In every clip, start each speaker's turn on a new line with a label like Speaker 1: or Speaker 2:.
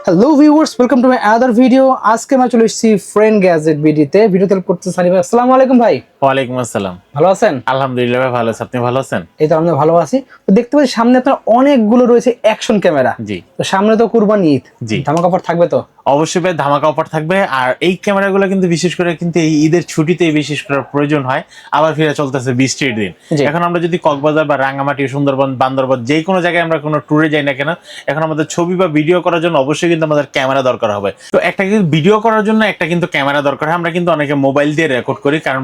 Speaker 1: Hello viewers, welcome to my other video. আজকে আমি চলে এসেছি ফ্রেন্ড গ্যাজেট ভিডিওতে করতে সানি ভাই। আসসালামু আলাইকুম ভাই।
Speaker 2: ওয়ালাইকুম আসসালাম।
Speaker 1: ভালো আছেন?
Speaker 2: আলহামদুলিল্লাহ ভাই, ভালো আছি। আপনি ভালো আছেন?
Speaker 1: এই তো আমরা ভালো আছি। তো দেখতে পাচ্ছি সামনে আপনার অনেকগুলো রয়েছে অ্যাকশন ক্যামেরা।
Speaker 2: জি
Speaker 1: তো সামনে তো কুরবানি ঈদ,
Speaker 2: জি,
Speaker 1: ধামাকা অফার থাকবে তো?
Speaker 2: অবশ্যই ভাই, ধামাকা অফার থাকবে। আর এই ক্যামেরাগুলো কিন্তু বিশেষ করে কিন্তু এই ঈদের ছুটিতেই বিশেষ করে প্রয়োজন হয়। আবার ফিরে চলতেছে বৃষ্টির দিন।
Speaker 1: জি।
Speaker 2: এখন আমরা যদি কক্সবাজার বা রাঙ্গামাটি, সুন্দরবন, বান্দরবন যে কোনো জায়গায় আমরা কোনো ট্যুরে যাই না কেন, এখন আমাদের ছবি বা ভিডিও করার জন্য অবশ্যই কিন্তু আমাদের ক্যামেরা দরকার হবে। তো একটা কিন্তু ভিডিও করার জন্য একটা কিন্তু ক্যামেরা দরকার হয়। আমরা কিন্তু অনেকে মোবাইল দিয়ে রেকর্ড করি, কারণ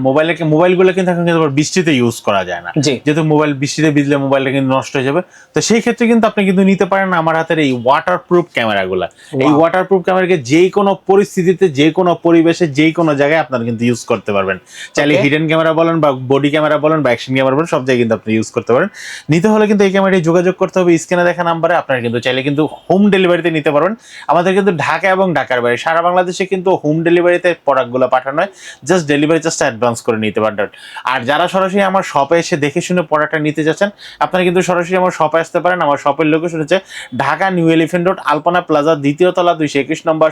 Speaker 2: মোবাইলগুলো কিন্তু এখন কিন্তু বৃষ্টিতে ইউজ করা যায় না।
Speaker 1: জি।
Speaker 2: যেহেতু মোবাইল বৃষ্টিতে ভিজলে মোবাইলটা কিন্তু নষ্ট হয়ে যাবে। তো সেই ক্ষেত্রে কিন্তু আপনি কিন্তু নিতে পারেন আমার হাতের এই ওয়াটারপ্রুফ ক্যামেরাগুলো। এই ওয়াটারপ্রুফ ক্যামেরাকে যে কোনো পরিস্থিতিতে, যে কোনো পরিবেশে, যে কোনো জায়গায় আপনারা কিন্তু ইউজ করতে পারবেন। চাইলে হিডেন ক্যামেরা বলেন বা বডি ক্যামেরা বলেন বা অ্যাকশন ক্যামেরা বলেন, সব জায়গায় কিন্তু আপনি ইউজ করতে পারেন। নিতে হলে কিন্তু এই ক্যামেরাটি যোগাযোগ করতে হবে স্ক্রিনে দেখা নাম্বারে। আপনারা কিন্তু চাইলে কিন্তু হোম ডেলিভারিতে নিতে পারবেন। আমাদের কিন্তু ঢাকা এবং ঢাকার বাইরে সারা বাংলাদেশে কিন্তু হোম ডেলিভারিতে প্রোডাক্টগুলো পাঠানো হয়। জাস্ট ডেলিভারি চার্জটা অ্যাডভান্স করে নিতে পারবেন। আর যারা সরাসরি আমার শপে এসে দেখে শুনে প্রোডাক্টটা নিতে যাচ্ছেন, আপনারা কিন্তু সরাসরি আমার শপে আসতে পারেন। আমার শপের লোকেশন হচ্ছে ঢাকা নিউ এলিফ্যান্ট রোড, আলপনা প্লাজা, দ্বিতীয় তলা, 221 নম্বর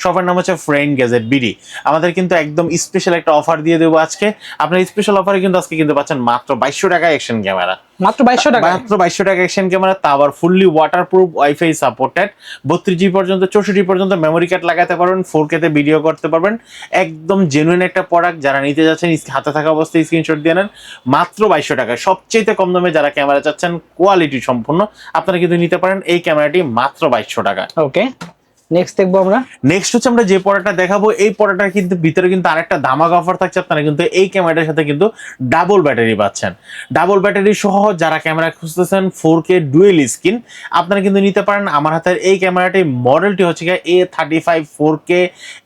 Speaker 2: শপের নাম হচ্ছে ফ্রেন্ড গ্যাজেট বিডি। আমাদের কিন্তু একদম স্পেশাল একটা অফার দিয়ে দেবো আজকে। আপনার স্পেশাল অফারে কিন্তু আজকে কিন্তু পাচ্ছেন মাত্র 2200 টাকা অ্যাকশন ক্যামেরা।
Speaker 1: মাত্র 2200 টাকা?
Speaker 2: মাত্র 2200 টাকা অ্যাকশন ক্যামেরা, তা আবার fully waterproof, wifi supported, 32 GB পর্যন্ত, 64 পর্যন্ত মেমোরি কার্ড লাগাতে পারবেন, 4K তে ভিডিও করতে পারবেন। একদম জেনুইন একটা প্রোডাক্ট। যারা নিতে যাচ্ছেন হাতে থাকা অবস্থায় স্ক্রিনশট দিয়ে নেন। মাত্র 2200 টাকা, সবচেয়ে কম দামে যারা ক্যামেরা চাচ্ছেন কোয়ালিটি সম্পূর্ণ, আপনারা কিন্তু নিতে পারেন এই ক্যামেরাটি মাত্র 2200 টাকা।
Speaker 1: ওকে, নেক্সট দেখবো আমরা।
Speaker 2: নেক্সট হচ্ছে আমরা যে পড়াটা দেখাবো, এই পড়াটার কিন্তু ভিতরে কিন্তু আরেকটা ধামাকা অফার থাকছে। আপনারা কিন্তু এই ক্যামেরাটার সাথে কিন্তু ডাবল ব্যাটারি পাচ্ছেন। ডাবল ব্যাটারি সহ যারা ক্যামেরা খুঁজতেছেন 4K ডুয়েল স্ক্রিন, আপনারা কিন্তু নিতে পারেন আমার হাতের এই ক্যামেরাটি। মডেলটি হচ্ছে A35 4K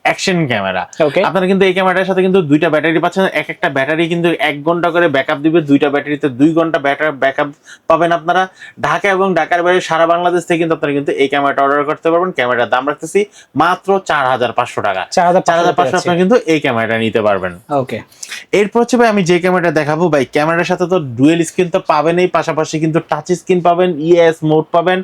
Speaker 2: অ্যাকশন ক্যামেরা। আপনারা কিন্তু এই ক্যামেরাটার সাথে কিন্তু দুইটা ব্যাটারি পাচ্ছেন। একটা ব্যাটারি কিন্তু 1 ঘন্টা করে ব্যাকআপ দিবে, দুইটা ব্যাটারিতে 2 ঘন্টা ব্যাকআপ পাবেন আপনারা। ঢাকা এবং ঢাকার বাইরে সারা বাংলাদেশ থেকে কিন্তু আপনারা কিন্তু এই ক্যামেরাটা অর্ডার করতে পারবেন। ক্যামেরার দাম রাখতেছি মাত্র 4500 টাকা। 4500 আপনারা কিন্তু এই ক্যামেরাটা নিতে পারবেন।
Speaker 1: ওকে,
Speaker 2: এরপর হচ্ছে ভাই আমি যে ক্যামেরাটা দেখাবো, ভাই ক্যামেরার সাথে তো ডুয়েল স্ক্রিন তো পাবেনই, পাশাপাশি কিন্তু টাচ স্ক্রিন পাবেন, ইএস মোড পাবেন,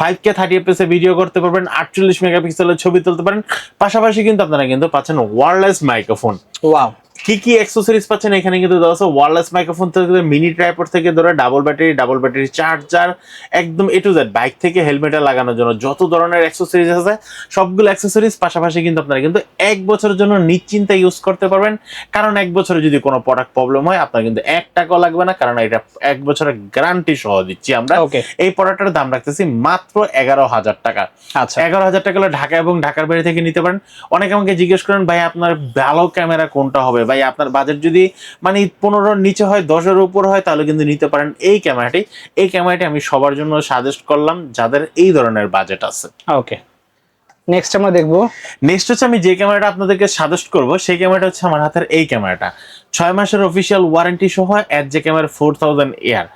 Speaker 2: 5K 30fps এ ভিডিও করতে পারবেন, 48 মেগাপিক্সেলের ছবি তুলতে পারেন। পাশাপাশি কিন্তু আপনারা কিন্তু পাচ্ছেন ওয়্যারলেস মাইক্রোফোন।
Speaker 1: ওয়াও,
Speaker 2: কি কি অ্যাক্সেসরিজ পাচ্ছেন এখানে কিন্তু দেওয়া আছে। ওয়্যারলেস মাইক্রোফোন থেকে মিনি ট্রাইপড থেকে ধরে ডাবল ব্যাটারি চার্জার, একদম A to Z, বাইক থেকে হেলমেটে লাগানোর জন্য যত ধরনের অ্যাক্সেসরিজ আছে সবগুলো অ্যাক্সেসরিজ। পাশাপাশি কিন্তু আপনারা কিন্তু 1 বছরের জন্য নিশ্চিন্তে ইউজ করতে পারবেন। কারণ 1 বছরে যদি কোনো প্রোডাক্ট প্রবলেম হয়, আপনার কিন্তু 1 টাকাও লাগবে না, কারণ এটা 1 বছরের গ্যারান্টি সহ দিচ্ছি আমরা। এই প্রোডাক্টের দাম রাখতেছি মাত্র 11000 টাকা।
Speaker 1: আচ্ছা,
Speaker 2: 11000 টাকা হলে ঢাকা এবং ঢাকার বাইরে থেকে নিতে পারেন। অনেকে আমাকে জিজ্ঞেস করেন, ভাই আপনার ভালো ক্যামেরা কোনটা হবে? ভাই আপনার বাজেট যদি মানে 15-র নিচে হয়, 10-এর উপর হয়, তাহলে কিন্তু নিতে পারেন এই ক্যামেরাটি। এই ক্যামেরাটি আমি সবার জন্য সাজেস্ট করলাম যাদের এই ধরনের বাজেট আছে।
Speaker 1: ওকে, নেক্সট আমরা দেখবো।
Speaker 2: নেক্সট হচ্ছে আমি যে ক্যামেরাটা আপনাদেরকে সাজেস্ট করব, সেই ক্যামেরাটা হচ্ছে আমার হাতের এই ক্যামেরাটা। 6 মাসের অফিসিয়াল ওয়ারেন্টি সহ এজ ক্যামেরা 4000 এয়ার।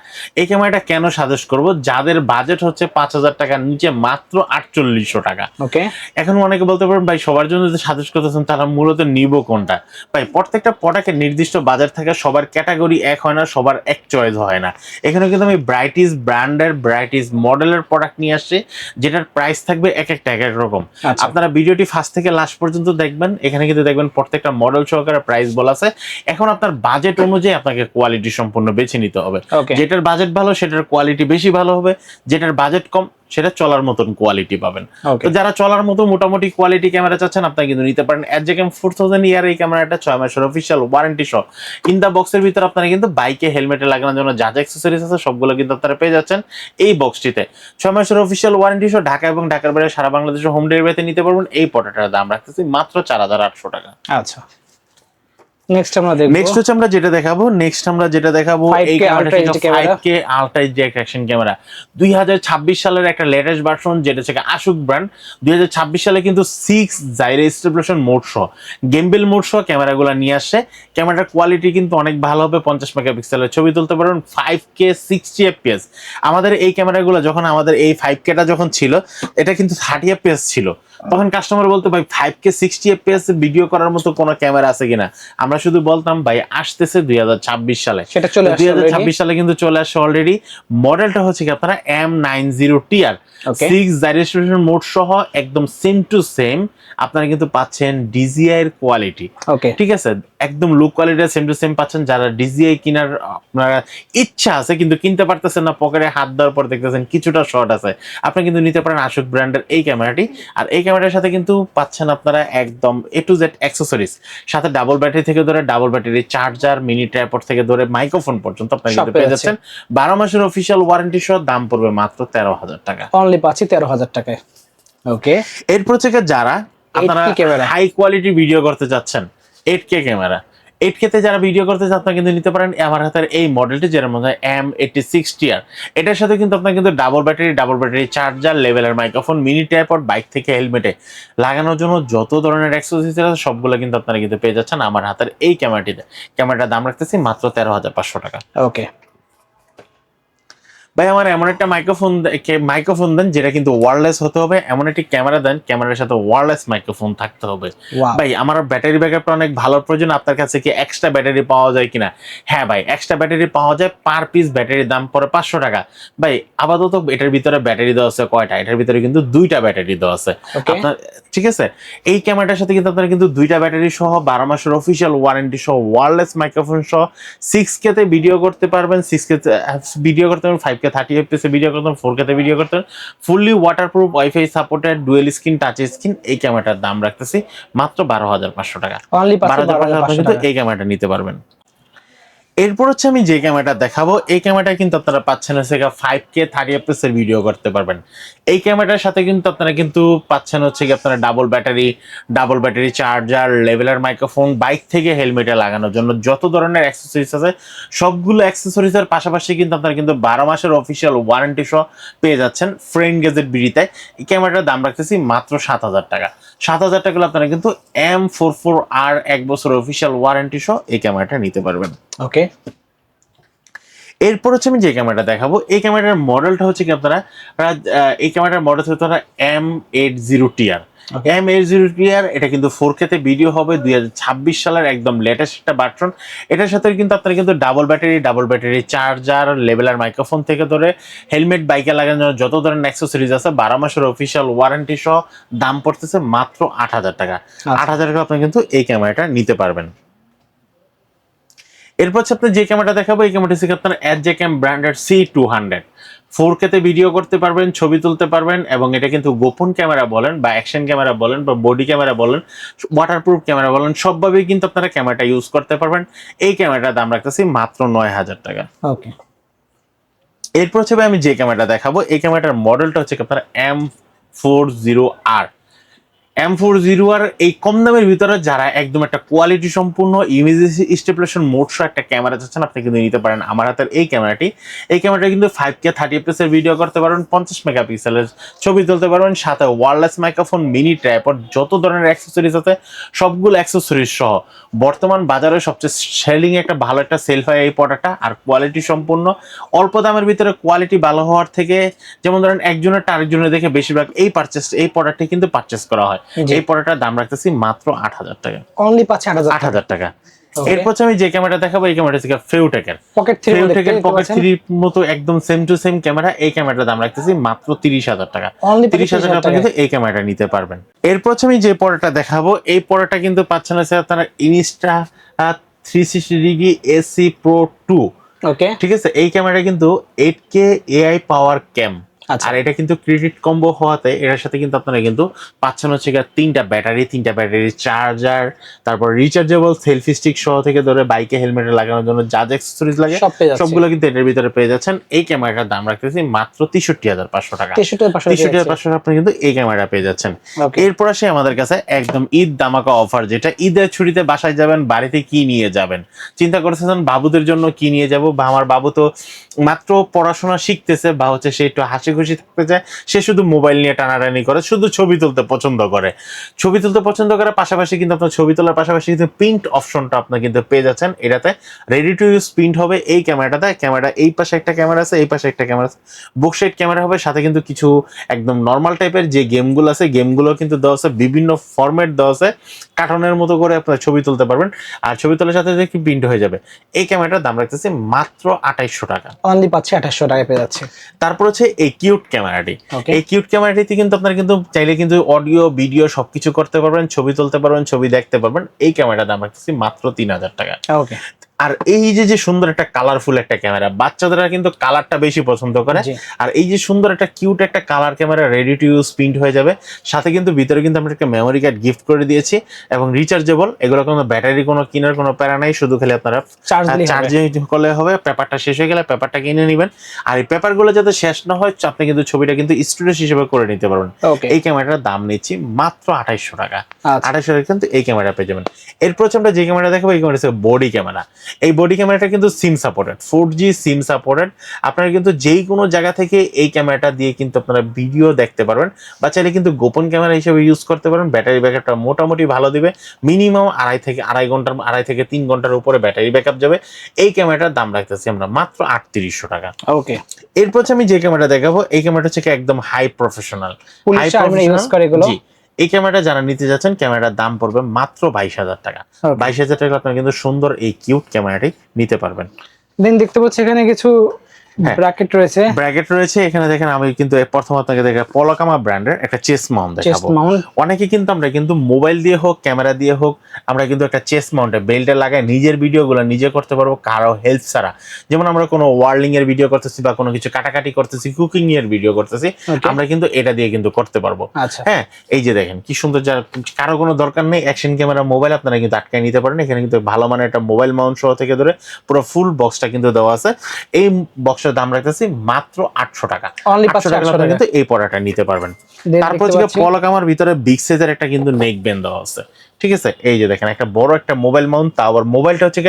Speaker 2: এই ক্যামেরাটা কেন সাজেস্ট করব? যাদের বাজেট হচ্ছে 5000 টাকার নিচে, মাত্র 4800 টাকা।
Speaker 1: ওকে,
Speaker 2: এখন অনেকে বলতে পারেন, ভাই সবার জন্য যদি সাজেস্ট করতেছেন তারা মূলত নিব কোনটা? ভাই প্রত্যেকটা প্রোডাক্টের নির্দিষ্ট বাজার থাকে, সবার ক্যাটাগরি এক হয় না, সবার এক চয়েস হয় না। এখানে কিন্তু আমি ব্রাইটিস ব্র্যান্ডের, ব্রাইটিস মডেলের প্রোডাক্ট নিয়ে আসছি, যেটার প্রাইস থাকবে এক এক রকম। আপনারা ভিডিওটি ফার্স্ট থেকে লাস্ট পর্যন্ত দেখবেন। এখানে কিন্তু দেখবেন প্রত্যেকটা মডেল সহকারে প্রাইস বলা আছে। এখন আপনার বাজেট অনুযায়ী আপনাকে কোয়ালিটি সম্পূর্ণ বেছে নিতে হবে। যেটার বাজেট ভালো সেটার কোয়ালিটি বেশি ভালো হবে, যেটার বাজেট কম সেটা চলার মতন কোয়ালিটি পাবেন। তো যারা চলার মতো মোটামুটি কোয়ালিটি ক্যামেরা চাচ্ছেন, আপনারা কিন্তু নিতে পারেন এজেকেম 4000 ইয়ার এই ক্যামেরাটা। 6 মাসের অফিসিয়াল ওয়ারেন্টি সহ। ইন দা বক্সের ভিতরে আপনারা কিন্তু বাইকে হেলমেটে লাগানোর জন্য যা যা অ্যাক্সেসরিজ আছে সবগুলো কিন্তু আপনারা পেয়ে যাচ্ছেন এই বক্সটিতে। 6 মাসের অফিসিয়াল ওয়ারেন্টি সহ ঢাকা এবং ঢাকার বাইরে সারা বাংলাদেশে হোম ডেলিভারিতে নিতে পারবেন। এই প্রোডাক্টের দাম রাখতেছি মাত্র 4800 টাকা।
Speaker 1: আচ্ছা, নেক্সট আমরা দেখব।
Speaker 2: নেক্সট হচ্ছে আমরা যেটা দেখাবো এই ক্যামেরাটা হচ্ছে 5K ultra HD action camera. 2026 সালের একটা লেটেস্ট ভার্সন, যেটা হচ্ছে আশুক ব্র্যান্ড। 2026 সালে কিন্তু 6 জাইরো স্টেবিলাইজেশন মোড সহ, গেমবেল মোড সহ ক্যামেরাগুলো নিয়ে আসছে। ক্যামেরার কোয়ালিটি কিন্তু অনেক ভালো হবে। 50 মেগাপিক্সেলের ছবি তুলতে পারবেন, 5K 60fps। আমাদের এই ক্যামেরাগুলো যখন আমাদের এই 5Kটা যখন ছিল, এটা কিন্তু 30fps ছিল। তখন কাস্টমার বলতো, ভাই 5K 60fps ভিডিও করার মতো কোনো ক্যামেরা আছে কিনা? আমরা শুধু বলতাম ভাই আসতেছে 2026 সালে,
Speaker 1: সেটা চলে আসছে
Speaker 2: 2026 সালে কিন্তু চলে আসছে অলরেডি। মডেলটা হচ্ছে কি আপনারা M90TR,
Speaker 1: ওকে
Speaker 2: 6 জাইরেস্ট্রেশন মোড সহ একদম সেম টু সেম আপনারা কিন্তু পাচ্ছেন ডিজিআই এর কোয়ালিটি।
Speaker 1: ওকে
Speaker 2: ঠিক আছে, একদম look quality same to same পাচ্ছেন। যারা ডিজিআই কেনার আপনারা ইচ্ছা আছে কিন্তু কিনতে পারতেছেন না, পকেটে হাত দেওয়ার পর দেখতেছেন কিছুটা শর্ট আছে, আপনি কিন্তু নিতে পারেন আশুক ব্র্যান্ডের এই ক্যামেরাটি। আর এই ক্যামেরার সাথে কিন্তু পাচ্ছেন আপনারা একদম A to Z অ্যাক্সেসরিজ, সাথে ডাবল ব্যাটারি থেকে ধরে double battery charger, mini tripod থেকে ধরে মাইক্রোফোন পর্যন্ত আপনারা কিন্তু পেয়ে যাচ্ছেন। 12 মাসের অফিসিয়াল ওয়ারেন্টি সহ দাম পড়বে মাত্র 13,000 টাকা।
Speaker 1: অনলি পাচ্ছি 13,000 টাকায়। ওকে
Speaker 2: এরপর থেকে যারা আপনারা
Speaker 1: 8K camera.
Speaker 2: High quality video করতে যাচ্ছেন, 8K ক্যামেরা, 8K তে যারা ভিডিও করতে চান আপনারা কিন্তু নিতে পারেন আমার হাতের এই মডেলটি, যেটার মধ্যে M86TR। এটার সাথে কিন্তু আপনার কিন্তু ডাবল ব্যাটারি চার্জার, লেভেলের মাইক্রোফোন, মিনি ট্রাইপড, বাইক থেকে হেলমেটে লাগানোর জন্য যত ধরনের অ্যাক্সেসরিজ আছে সবগুলো কিন্তু আপনারা কিন্তু পেয়ে যাচ্ছেন আমার হাতের এই ক্যামেরাটিতে। ক্যামেরাটার দাম রাখতেছি মাত্র 13,500 টাকা।
Speaker 1: ওকে
Speaker 2: ভাই আমার এমন একটা মাইক্রোফোন দেন যেটা কিন্তু ওয়্যারলেস হতে হবে, এমন একটি ক্যামেরা দেন ক্যামেরার সাথে ওয়্যারলেস মাইক্রোফোন থাকতে হবে।
Speaker 1: Wow.
Speaker 2: ভাই আমার ব্যাটারি ব্যাকআপটা অনেক ভালো প্রয়োজন, আপনার কাছে কি এক্সট্রা ব্যাটারি পাওয়া যায় কিনা? হ্যাঁ ভাই, এক্সট্রা ব্যাটারি পাওয়া যায়, পার পিস ব্যাটারির দাম পড়ে 500 টাকা। ভাই আপাতত এটার ভিতরে ব্যাটারি দেওয়া আছে কয়টা? এটার ভিতরে কিন্তু 2টা ব্যাটারি দেওয়া আছে
Speaker 1: Okay.
Speaker 2: আপনার, ঠিক আছে। এই ক্যামেরাটার সাথে কিন্তু আপনারা কিন্তু 2টা ব্যাটারি সহ 12 মাসের অফিসিয়াল ওয়ারেন্টি সহ ওয়্যারলেস মাইক্রোফোন সহ 6K তে ভিডিও করতে পারবেন, 6K ভিডিও করতে পারবেন, 5K 30 FPS ভিডিও করতেন, 4K তে ভিডিও করতেন, fully waterproof, wifi supported, dual screen, touch screen. এই ক্যামেরাটার দাম রাখতেছি মাত্র 12,500 টাকা।
Speaker 1: অনলি পাচ্ছি
Speaker 2: 12,500 কিন্তু এই ক্যামেরাটা নিতে পারবেন। এরপর হচ্ছে আমি যে ক্যামেরাটা দেখাবো, এই ক্যামেরাটা কিন্তু আপনারা পাচ্ছেন হচ্ছে 5K 30 FPS এর ভিডিও করতে পারবেন। এই ক্যামেরাটার সাথে কিন্তু আপনারা কিন্তু পাচ্ছেন হচ্ছে কি আপনারা double battery charger, leveller microphone, bike থেকে হেলমেটে লাগানোর জন্য যত ধরনের অ্যাক্সেসরিজ আছে সবগুলো অ্যাক্সেসরিজের পাশাপাশি কিন্তু আপনারা কিন্তু 12 মাসের অফিসিয়াল ওয়ারেন্টি সহ পেয়ে যাচ্ছেন ফ্রেন্ড গ্যাজেট বিডিতে। এই ক্যামেরাটার দাম রাখতেছি মাত্র 7,000 টাকা। 7,000 টাকা আপনারা কিন্তু M44R 1 বছর অফিসিয়াল ওয়ারেন্টি সহ এই ক্যামেরাটা নিতে পারবেন।
Speaker 1: ওকে
Speaker 2: এরপর হচ্ছে আমি যে ক্যামেরাটা দেখাবো, এই ক্যামেরার মডেলটা হচ্ছে কি আপনারা এই ক্যামেরার মডেল হচ্ছে আপনারা M80TR। M80TR এটা কিন্তু 4K তে ভিডিও হবে, 2026 সালের একদম লেটেস্ট একটা ভার্সন। এটার সাথে কিন্তু আপনারা কিন্তু double battery charger, leveller microphone থেকে ধরে হেলমেট, বাইকে লাগানোর যত ধরনের অ্যাক্সেসরিজ আছে 12 মাসের অফিসিয়াল ওয়ারেন্টি সহ দাম পড়তেছে মাত্র 8,000 টাকা। 8,000 টাকা আপনি কিন্তু এই ক্যামেরাটা নিতে পারবেন। এরপর হচ্ছে আপনি যে ক্যামেরাটা দেখাবো, এই ক্যামেরাটা হচ্ছে আপনার এজেক্যাম ব্র্যান্ডের C200। 4K তে ভিডিও করতে পারবেন, ছবি তুলতে পারবেন, এবং এটা কিন্তু গোপন ক্যামেরা বলেন বা অ্যাকশন ক্যামেরা বলেন বা বডি ক্যামেরা বলেন, ওয়াটারপ্রুফ ক্যামেরা বলেন, সবভাবেই কিন্তু আপনারা ক্যামেরাটা ইউজ করতে পারবেন। এই ক্যামেরাটার দাম রাখতেছি মাত্র 9,000 টাকা।
Speaker 1: ওকে
Speaker 2: এরপর হচ্ছে আমি যে ক্যামেরাটা দেখাবো, এই ক্যামেরাটার মডেলটা হচ্ছে আপনার M40R। M40R এই কম দামের ভিতরে যারা একদম একটা কোয়ালিটি সম্পূর্ণ ইমেজ স্টেবিলাইজেশন মোড সহ একটা ক্যামেরা চাচ্ছেন, আপনি কিন্তু নিতে পারেন আমার হাতের এই ক্যামেরাটি। এই ক্যামেরাটা কিন্তু 5K 30 FPS এর ভিডিও করতে পারবেন, 50 মেগাপিক্সেলের ছবি তুলতে পারবেন, সাথে ওয়্যারলেস মাইক্রোফোন, মিনি ট্রাইপড, যত ধরনের অ্যাক্সেসরিজ আছে সবগুলো অ্যাক্সেসরিজ সহ বর্তমান বাজারে সবচেয়ে সেলিং একটা ভালো একটা সেল হয় এই প্রোডাক্টটা। আর কোয়ালিটি সম্পূর্ণ, অল্প দামের ভিতরে কোয়ালিটি ভালো হওয়ার থেকে, যেমন ধরেন একজনের আরেকজনের দেখে বেশিরভাগ এই প্রোডাক্টটি কিন্তু পারচেস করা হয়। এই প্রোডাক্টটার দাম রাখতেছি মাত্র 8,000 টাকা।
Speaker 1: অনলি পাচ্ছি
Speaker 2: 8,000 টাকা। এরপর আমি যে ক্যামেরাটা দেখাবো, এই ক্যামেরাটা হচ্ছে ফেউটেকের
Speaker 1: পকেট
Speaker 2: পকেট 3 মতো একদম সেম টু সেম ক্যামেরা। এই ক্যামেরাটার দাম রাখতেছি মাত্র 30,000 টাকা।
Speaker 1: অনলি
Speaker 2: 30,000 টাকা কিন্তু এই ক্যামেরাটা নিতে পারবেন। এরপর আমি যে প্রোডাক্টটা দেখাবো, এই প্রোডাক্টটা কিন্তু পাচ্ছেন হচ্ছে আপনারা ইনস্টা 360 ডিগ্রি AC Pro 2।
Speaker 1: ওকে
Speaker 2: ঠিক আছে, এই ক্যামেরা কিন্তু 8K AI পাওয়ার ক্যাম। আর এটা কিন্তু ক্রেডিট কম্বো হওয়াতে এটার সাথে কিন্তু আপনারা কিন্তু পাচ্ছেন হচ্ছে 3টা ব্যাটারি চার্জার, তারপর রিচার্জেবল সেলফি স্টিক সহ থেকে ধরে বাইকে হেলমেটে লাগানোর জন্য যা যা অ্যাক্সেসরিজ লাগে সবগুলো কিন্তু এটার ভিতরে পেয়ে যাচ্ছেন। এই ক্যামেরাটার দাম রাখতেছি মাত্র 63,500 টাকা। 63,500 আপনি কিন্তু এই ক্যামেরা পেয়ে যাচ্ছেন। এরপর আসে আমাদের কাছে একদম ঈদ দামাকা অফার, যেটা ঈদের ছুটিতে বাসায় যাবেন, বাড়িতে কি নিয়ে যাবেন চিন্তা করতেছেন, বাবুদের জন্য কি নিয়ে যাব, বা আমার বাবু তো মাত্র পড়াশোনা শিখতেছে, বা হচ্ছে সে একটু হাসি খুশি থাকতে চায়, সে শুধু মোবাইল নিয়ে টানাটানি করে, শুধু ছবি তুলতে পছন্দ করে। ছবি তুলতে পছন্দ করার পাশাপাশি কিন্তু আপনার ছবি তোলার পাশাপাশি কিন্তু প্রিন্ট অপশনটা আপনি কিন্তু পেয়ে যাচ্ছেন এটাতে। রেডি টু ইউজ প্রিন্ট হবে এই ক্যামেরাটাতে। ক্যামেরা এই পাশে একটা ক্যামেরা আছে, এই পাশে একটা ক্যামেরা আছে, বুক সাইড ক্যামেরা হবে, সাথে কিন্তু কিছু একদম নর্মাল টাইপের যে গেমগুলো আছে গেমগুলো কিন্তু দেওয়া আছে, বিভিন্ন ফরম্যাট দেওয়া আছে, কার্টুনের মতো করে আপনার ছবি তুলতে পারবেন। আর ছবি তোলার সাথে সাথে কি প্রিন্ট হয়ে যাবে। এই ক্যামেরাটার দাম রাখতেছে মাত্র 2800 টাকা।
Speaker 1: অনলি পাচ্ছে 2800 টাকা পেয়ে যাচ্ছে।
Speaker 2: তারপর হচ্ছে এই কিউট ক্যামেরাটি।
Speaker 1: Okay.
Speaker 2: এই কিউট ক্যামেরাটিতে কিন্তু আপনারা কিন্তু চাইলে কিন্তু অডিও ভিডিও সবকিছু করতে পারবেন, ছবি তুলতে পারবেন, ছবি দেখতে পারবেন। এই ক্যামেরাটার দাম রাখতেছি মাত্র 3000 টাকা।
Speaker 1: ওকে।
Speaker 2: আর এই যে সুন্দর একটা কালারফুল একটা ক্যামেরা, বাচ্চাদের কিন্তু কালারটা বেশি পছন্দ করে।
Speaker 1: জি।
Speaker 2: আর এই যে সুন্দর একটা কিউট একটা colour camera, ready to use print হয়ে যাবে, সাথে কিন্তু ভিতরে কিন্তু আমরা একটা মেমোরি কার্ড গিফট করে দিয়েছি এবং রিচার্জেবল। এগুলো কোনো ব্যাটারি কোনো কেনার কোনো প্যারা নাই, শুধু খালি আপনারা চার্জিং করলে হবে। পেপারটা শেষ হয়ে গেলে পেপারটা কিনে নেবেন। আর এই পেপারগুলো যাতে শেষ না হয়, আপনি কিন্তু ছবিটা কিন্তু স্টুডিও হিসেবে করে নিতে পারবেন। এই ক্যামেরাটার দাম নিচ্ছি মাত্র 2800 টাকা। 2800 টাকা কিন্তু এই ক্যামেরা পেয়ে যাবেন। এরপর হচ্ছে আমরা যে ক্যামেরা দেখাবো, এই ক্যামেরা হচ্ছে বডি ক্যামেরা। এই বডি ক্যামেরাটা কিন্তু SIM supported, 4G SIM supported. আপনারা কিন্তু যেই কোনো জায়গা থেকে এই ক্যামেরাটা দিয়ে কিন্তু আপনারা ভিডিও দেখতে পারবেন, বা চাইলে কিন্তু গোপন ক্যামেরা হিসেবে ইউজ করতে পারেন। ব্যাটারি ব্যাকআপটা মোটামুটি ভালো দিবে, মিনিমাম 2.5 থেকে 3 ঘন্টার উপরে ব্যাটারি ব্যাকআপ যাবে। এই ক্যামেরাটার দাম রাখতেছি আমরা মাত্র 3800 টাকা।
Speaker 1: ওকে।
Speaker 2: এরপর হচ্ছে আমি যে ক্যামেরাটা দেখাবো, এই ক্যামেরাটা হচ্ছে একদম হাই প্রফেশনাল। জি, এই ক্যামেরাটা যারা নিতে যাচ্ছেন, ক্যামেরার দাম পড়বে মাত্র 22000 টাকা। 22000 টাকা আপনারা কিন্তু সুন্দর এই কিউট ক্যামেরাটি নিতে পারবেন।
Speaker 1: দেন দেখতে পাচ্ছি এখানে কিছু ব্র্যাকেট রয়েছে।
Speaker 2: এখানে দেখেন, আমি কিন্তু প্রথম আপনাকে দেখা পলাকামা ব্র্যান্ডের একটা চেস্ট মাউন্ট দেখাবো। অনেকে কিন্তু আমরা কিন্তু মোবাইল দিয়ে হোক, ক্যামেরা দিয়ে হোক, আমরা কিন্তু একটা চেস্ট মাউন্টে বেল্টে লাগায় নিজের ভিডিওগুলো নিজে করতে পারবো, কারো হেল্প ছাড়া। যেমন আমরা কোনো ওয়ার্লিং এর ভিডিও করতেছি বা কোনো কিছু কাটাকাটি করতেছি, কুকিং এর ভিডিও করতেছি, আমরা কিন্তু এটা দিয়ে কিন্তু করতে পারবো। হ্যাঁ, এই যে দেখেন কি সুন্দর। যার কারো কোনো দরকার নেই অ্যাকশন ক্যামেরা মোবাইল, আপনারা কিন্তু আটকায় নিতে পারেন। এখানে কিন্তু ভালো মানের একটা মোবাইল মাউন্ট সহ থেকে ধরে পুরো ফুল বক্সটা কিন্তু দেওয়া আছে। এই বক্সের দাম রাখতেছি মাত্র 800 টাকা। 800 টাকা কিন্তু এই পড়াটা নিতে পারবেন। তারপর হচ্ছে পলাকামার ভিতরে বিগ সাইজের একটা কিন্তু নেক ব্যান্ড দেওয়া আছে। ঠিক আছে, এই যে দেখেন একটা বড় একটা মোবাইল মাউন্ট, তা আবার মোবাইলটা হচ্ছে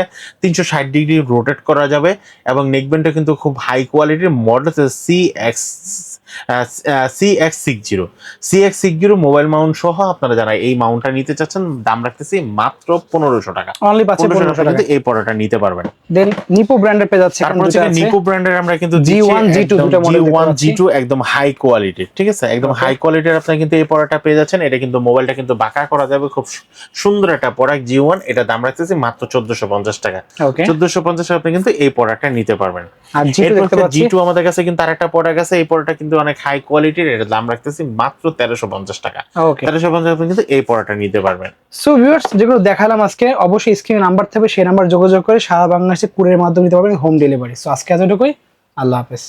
Speaker 2: 360 ডিগ্রি রোটেট করা যাবে এবং নেক ব্যান্ডটা কিন্তু খুব হাই কোয়ালিটির। মডেল হচ্ছে CX60 মোবাইল মাউন্ট সহ। আপনারা যারা এই মাউন্টটা নিতে চাচ্ছেন, দাম রাখতেছি মাত্র 1500 টাকা।
Speaker 1: অনলি 1500 টাকা
Speaker 2: এই পড়াটা নিতে পারবেন।
Speaker 1: দেন নিপো ব্র্যান্ডের পেয়ে যাচ্ছে।
Speaker 2: তারপর হচ্ছে নিপো ব্র্যান্ডের আমরা কিন্তু
Speaker 1: G1 G2 দুটো মডেল
Speaker 2: G1 G2 একদম হাই কোয়ালিটির। ঠিক আছে, একদম হাই কোয়ালিটির আপনারা কিন্তু এই পড়াটা পেয়ে যাচ্ছেন। এটা কিন্তু মোবাইলটা কিন্তু বাঁকা করা যাবে, খুব সুন্দর একটা প্রোডাক্ট G1। এটা দাম রাখতেছি মাত্র 1450 টাকা। 1450 টাকা আপনি কিন্তু এই পড়াটা নিতে পারবেন।
Speaker 1: আর
Speaker 2: G2 আমাদের কাছে কিন্তু আরেকটা প্রোডাক্ট আছে। এই পড়াটা কিন্তু অনেক হাই কোয়ালিটির। এটা দাম রাখতেছি মাত্র 1350 টাকা। 1350 আপনি কিন্তু এই পড়াটা নিতে পারবেন।
Speaker 1: সো ভিউয়ার্স, যেগুলো দেখালাম আজকে, অবশ্যই স্ক্রিনে নাম্বার থাকবে, সেই নাম্বার যোগাযোগ করে সারা বাংলাদেশে কুরিয়ারের মাধ্যমে নিতে পারবেন, হোম ডেলিভারি। সো আজকে এতটুকুই, আল্লাহ হাফেজ।